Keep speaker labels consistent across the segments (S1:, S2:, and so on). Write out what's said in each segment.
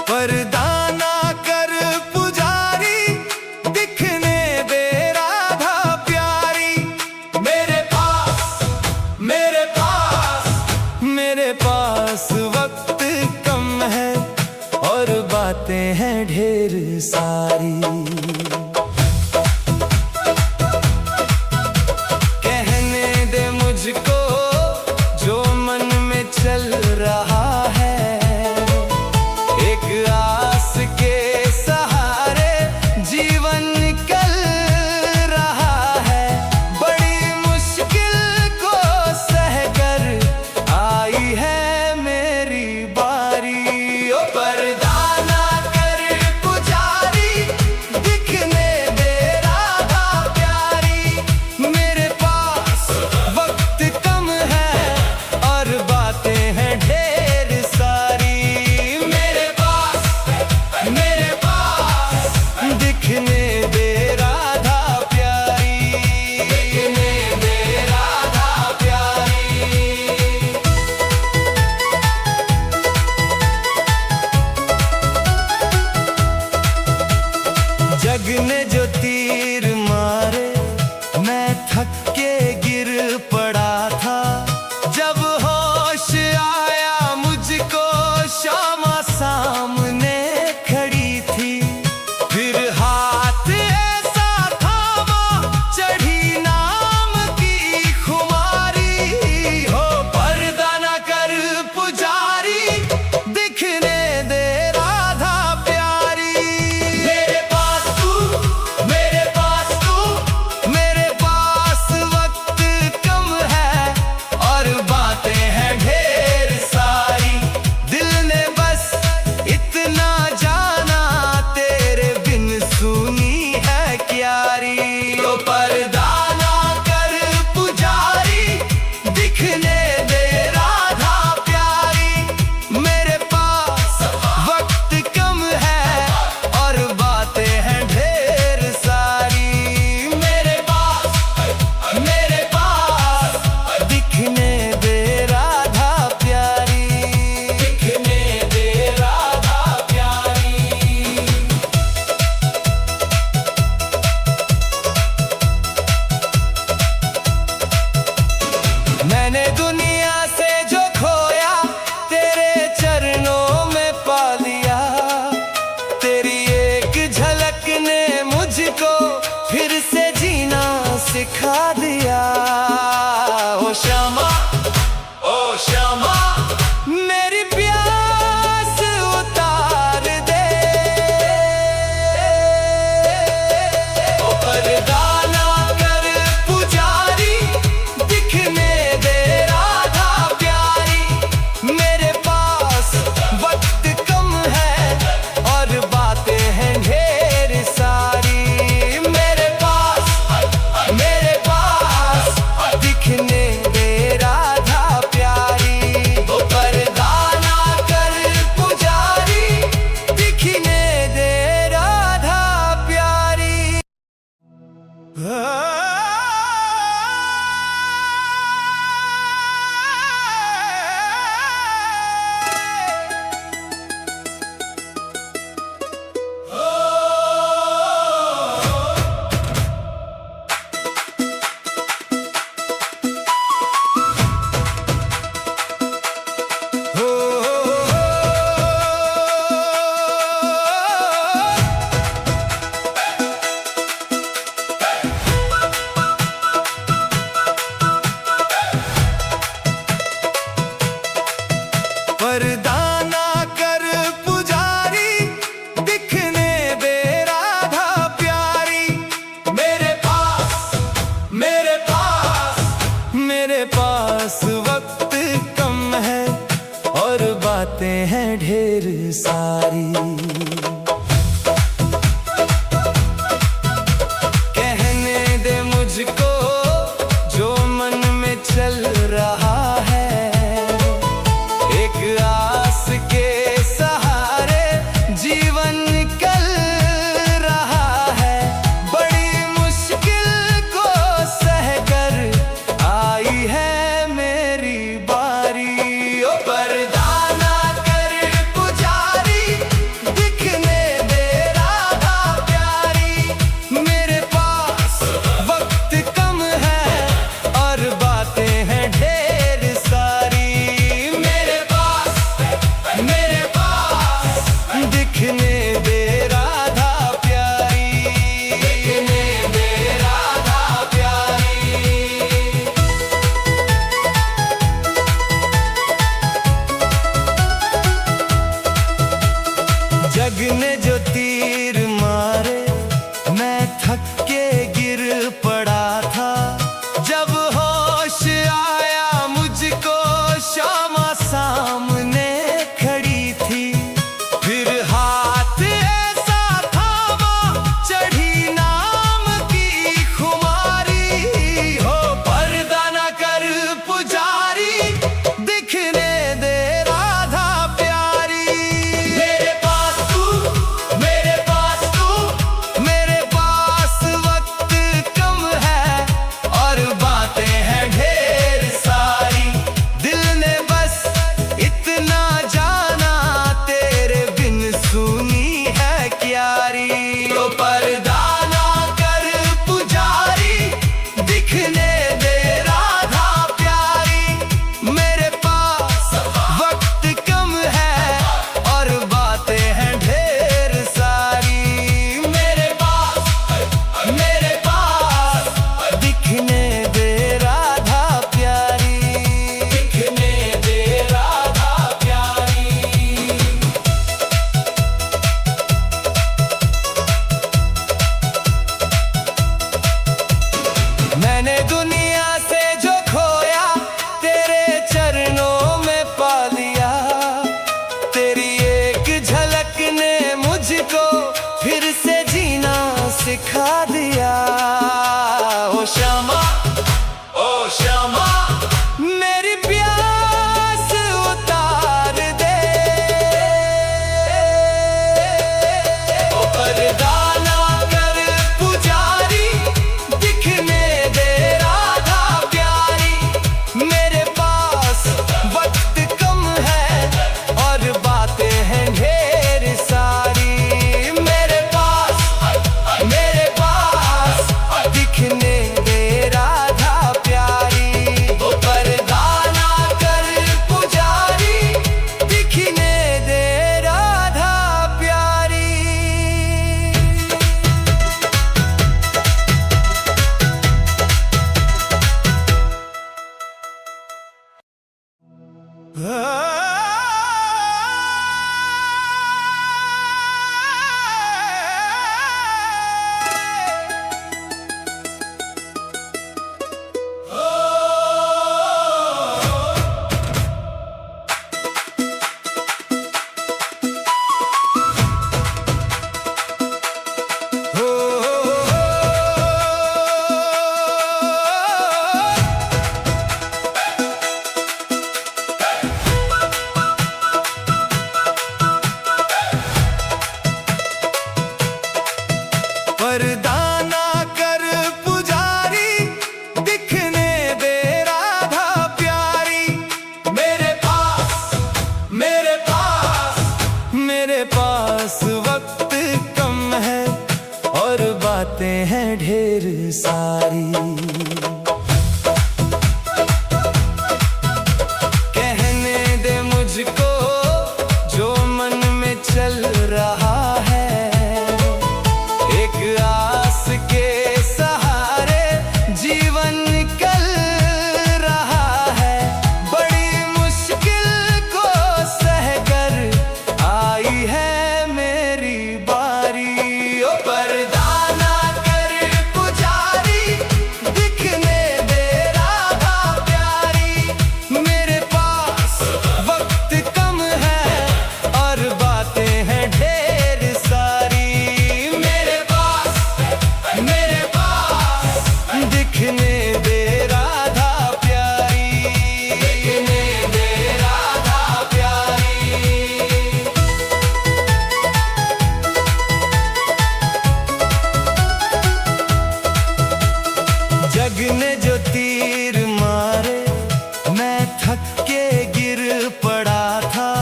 S1: पर्दा ना कर पुजारी, दिखने दे राधा प्यारी। मेरे पास वक्त कम है और बातें हैं ढेर सारी। कहने दे मुझको जो मन में चल रहा है, एक आस के सहारे जीवन निकल रहा है। बड़ी मुश्किल को सहकर आई है मेरी बारी। ओ पर्दा ना कर पुजारी, दिखने दे राधा प्यारी। मेरे पास वक्त कम है और बातें हैं ढेर सारी। दिखने दे राधा प्यारी, दिखने दे राधा प्यारी। जग ने जो तीर मारे मैं थक के गिर पड़ा था। जब होश आया मुझको श्यामा सामने खड़ी थी। फिर हाथ ऐसा थामा, चढ़ी नाम की खुमारी। हो पर्दा ना कर पुजारी, दिखने दे राधा प्यारी। मेरे पास वक्त कम है और बातें हैं ढेर सारी। दिल ने बस इतना जाना, तेरे बिन सुनी है क्यारी। तो पर्दा ना कर पुजारी, दिखने दे राधा प्यारी। मेरे पास वक्त कम है और बातें हैं ढेर सारी। मेरे पास दिखने दे राधा प्यारी, दिखने दे राधा प्यारी। मैंने दुनिया से जो खोया, तेरे चरणों में पा लिया। तेरी एक झलक ने मुझको फिर से जीना सिखा दिया। ओ श्यामा, मेरी प्यास उतार दे। ओ पर्दा ना कर पुजारी, दिखने दे राधा प्यारी। मेरे पास वक्त कम है और बातें हैं ढेर सारी। मेरे पास दिखने दे राधा प्यारी। ओ पर्दा ना कर पुजारी, दिखने दे राधा प्यारी। पर्दा ना कर पुजारी, दिखने दे राधा प्यारी। मेरे पास मेरे पास वक्त कम है और बातें हैं ढेर सारी। कहने दे मुझको जो मन में चल रहा है, एक आस के सहारे जीवन निकल रहा है। बड़ी मुश्किल को सहकर आई है मेरी बारी। ओ पर्दा ना कर पुजारी, दिखने दे राधा प्यारी। मेरे पास वक्त कम है और बातें हैं ढेर सारी। मेरे पास दिखने दे राधा प्यारी, दिखने दे राधा प्यारी। जग ने जो तीर मारे मैं थक के गिर पड़ा था। जब होश आया मुझको श्यामा सामने खड़ी थी। फिर हाथ ऐसा थामा चढ़ी नाम की खुमारी। हो पर्दा न कर पुजारी, दिखने दे राधा प्यारी। मेरे पास वक्त कम है और बातें हैं ढेर सारी। दिल ने बस इतना जाना तेरे बिन सुनी है क्यारी। तो पर्दा ना कर पुजारी, दिखने दे राधा प्यारी। मेरे पास वक्त कम है और बातें हैं ढेर सारी। मेरे पास दिखने दे राधा प्यारी, दिखने दे राधा प्यारी। मैंने दुनिया से जो खोया तेरे चरणों में पा लिया। तेरी एक झलक ने मुझको फिर से जीना सिखा दिया। ओ श्यामा, मेरी प्यास उतार दे। ओ पर्दा ना कर पुजारी, दिखने दे राधा प्यारी। मेरे पास वक्त कम है और बातें हैं ढेर सारी। मेरे पास दिखने दे राधा प्यारी। ओ पर्दा ना कर पुजारी, दिखने दे राधा प्यारी। दिखने दे राधा प्यारी, दिखने दे राधा प्यारी। जग ने जो तीर मारे मैं थक के गिर पड़ा था,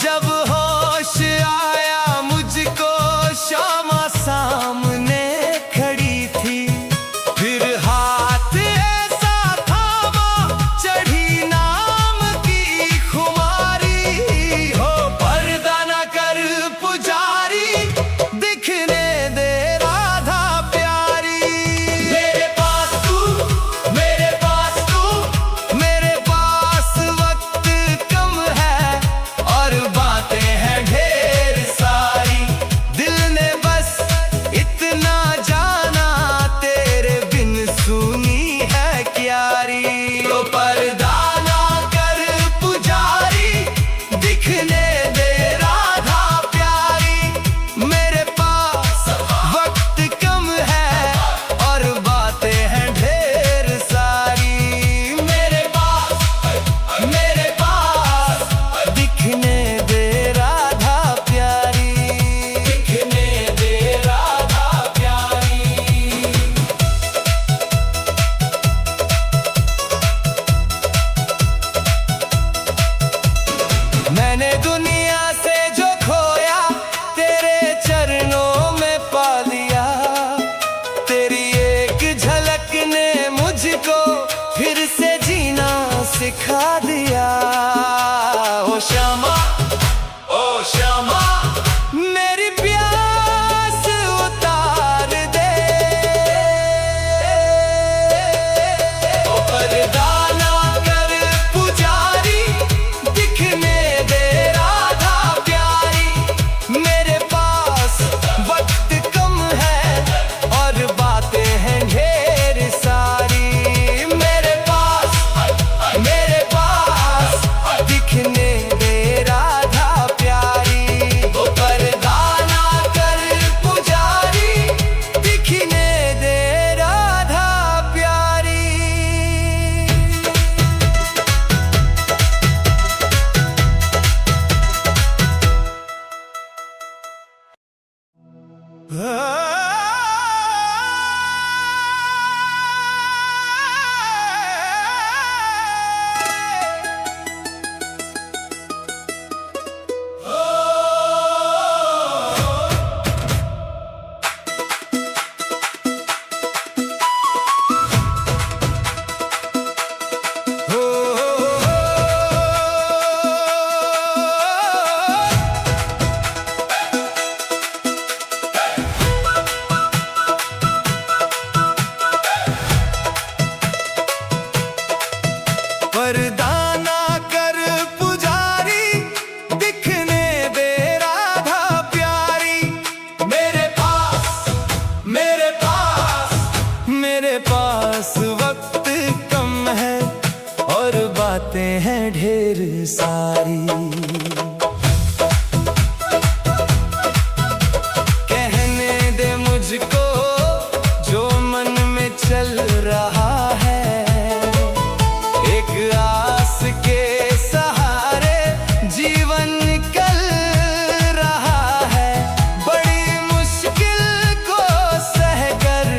S1: जब होश आया मुझको श्यामा सामने खड़ी थी। फिर हाथ ऐसा थामा चढ़ी नाम की खुमारी, हो पर्दा न कर पुजारी, दिखने दे राधा प्यारी। मेरे पास तू, मेरे पास तू, मेरे पास वक्त कम है और बातें हैं ढेर सारी। दिल ने बस इतना जाना तेरे बिन सुनी है क्यारी। तो पर्दा ना कर पुजारी, दिखने दे राधा प्यारी। मेरे पास वक्त कम है और बातें हैं ढेर सारी। मेरे पास दिखने दे राधा प्यारी, दिखने दे राधा प्यारी। मैंने दुनिया से जो खोया तेरे चरणों में पा लिया। तेरी एक झलक ने मुझको फिर से जीना सिखा दिया। ओ श्यामा, ओ श्यामा, मेरी प्यास उतार दे। ओ पर्दा ना कर पुजारी, दिखने दे राधा प्यारी। मेरे पास वक्त कम है और बातें हैं ढेर सारी। मेरे पास दिखने दे राधा प्यारी। वो पर्दा ना कर पुजारी, दिखने दे राधा प्यारी। पर्दा ना कर पुजारी, दिखने दे राधा प्यारी। मेरे पास वक्त कम है और बातें हैं ढेर सारी। कहने दे मुझको जो मन में चल रहा है। एक आस के सहारे जीवन निकल रहा है। बड़ी मुश्किल को सहकर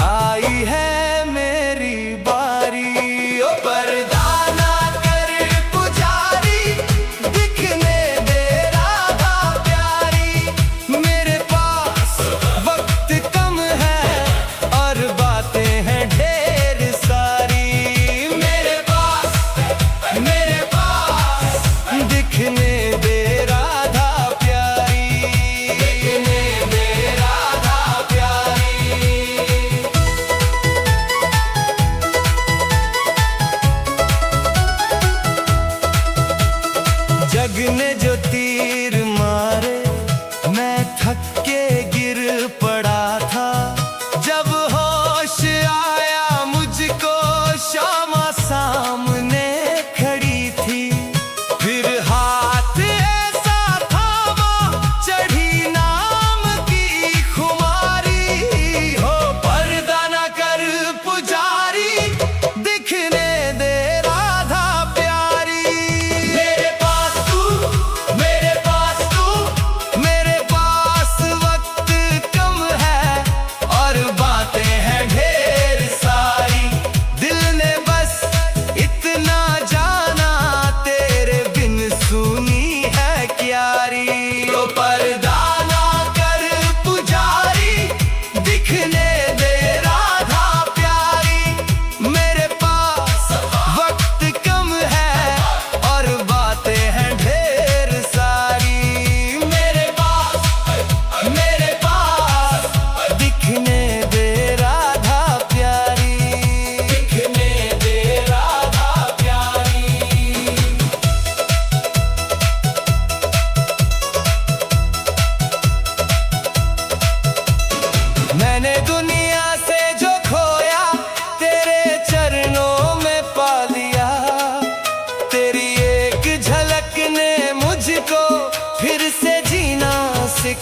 S1: आई है मेरी बारी। ओ पर्दा ना कर पुजारी,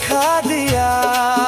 S1: दिखा दिया।